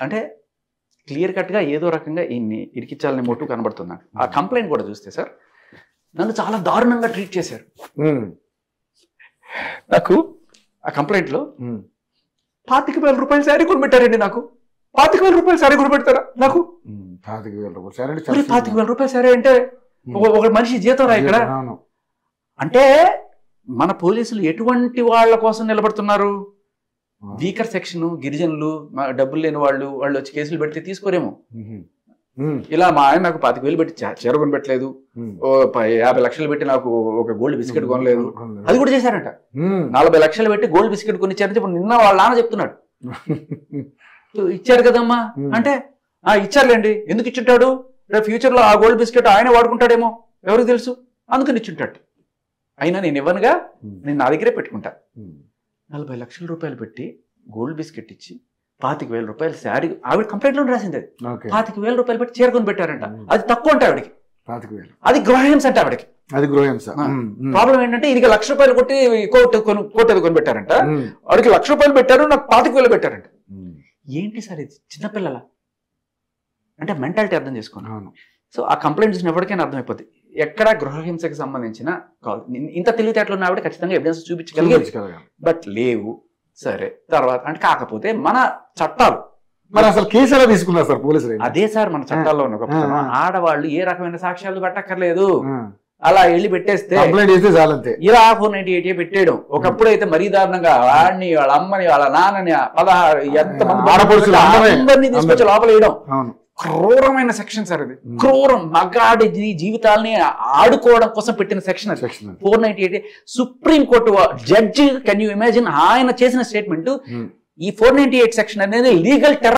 అంటే క్లియర్ కట్గా ఏదో రకంగా ఈయన్ని ఇరికించాలని మోటివ్ కనబడుతుంది నాకు. ఆ కంప్లైంట్ కూడా చూస్తే సార్ నన్ను చాలా దారుణంగా ట్రీట్ చేశారు. నాకు ఆ కంప్లైంట్లో 25,000 రూపాయలు శారీ కొనిపెట్టారండి. నాకు 25,000 రూపాయలు శారీ కొనిపెడతారా? నాకు 25,000 రూపాయలు శారీ అంటే ఒక మనిషి జీతం రా ఇక్కడ. అంటే మన పోలీసులు ఎటువంటి వాళ్ళ కోసం నిలబడుతున్నారు? వీకర్ సెక్షన్, గిరిజనులు, డబ్బులు లేని వాళ్ళు వచ్చి కేసులు పెడితే తీసుకోరేమో. ఇలా మా ఆయన నాకు 25,000 పెట్టి చీర కొనిపెట్టలేదు, 50 లక్షలు పెట్టి నాకు ఒక గోల్డ్ బిస్కెట్ కొనలేదు, అది కూడా చేశారంట. 40 లక్షలు పెట్టి గోల్డ్ బిస్కెట్ కొనిచ్చారని చెప్పి నిన్న వాళ్ళ నాన్న చెప్తున్నాడు. ఇచ్చారు కదమ్మా అంటే ఇచ్చారులేండి, ఎందుకు ఇచ్చుంటాడు? రేపు ఫ్యూచర్ లో ఆ గోల్డ్ బిస్కెట్ ఆయన వాడుకుంటాడేమో, ఎవరికి తెలుసు, అందుకని ఇచ్చుంటాడు. అయినా నేను ఇవ్వనుగా, నేను నా దగ్గరే పెట్టుకుంటా. 40 లక్షల రూపాయలు పెట్టి గోల్డ్ బిస్కెట్ ఇచ్చి 25,000 రూపాయలు శారీ, ఆవిడ కంప్లైంట్ లో రాసింది అది. 25,000 రూపాయలు పెట్టి చీర కొని పెట్టారంట. అది తక్కువ అంటే ఆవిడకి, అది గృహహింస అంటే ఆవిడకి. అది గృహహింస. ప్రాబ్లం ఏంటంటే ఇది 1,00,000 రూపాయలు కొట్టి కోట్ కొని పెట్టారంట, వాడికి 1,00,000 రూపాయలు పెట్టారు, నాకు 25,000 పెట్టారంట. ఏంటి సార్ ఇది? చిన్నపిల్లల అంటే మెంటాలిటీ అర్థం చేసుకోండి. సో ఆ కంప్లైంట్ చూసిన ఎవరికైనా అర్థమైపోతుంది ఎక్కడ గృహహింసకి సంబంధించిన ఇంత తెలివితేటలు ఉన్న ఆవిడ ఖచ్చితంగా ఎవిడెన్స్ చూపించగలిగేది, బట్ లేవు. సరే తర్వాత అంటే కాకపోతే మన చట్టాలు మరి అసలు కేసు ఎలా తీసుకున్నారు సార్ పోలీసులు? అదే సార్ మన చట్టాల్లో ఉన్న గొప్పతనం. ఆడవాళ్ళు ఏ రకమైన సాక్ష్యాలు పెట్టక్కర్లేదు, అలా వెళ్ళి పెట్టేస్తే ఇలా 498 పెట్టేయడం. ఒకప్పుడు అయితే మరీ దారుణంగా వాడిని, వాళ్ళ అమ్మని, వాళ్ళ నాన్నని 16 ఎంతమంది అందరినీ తీసుకొచ్చి లోపల వేయడం. క్రూరమైన సెక్షన్ సార్ ఇది. క్రూరం, మగాడి జీవితాలని ఆడుకోవడం కోసం పెట్టిన సెక్షన్ అది 498. Supreme court judge, can you imagine, ఆయన చేసిన స్టేట్మెంట్ ఈ 498 సెక్షన్ అనేది లీగల్ టెర్రర్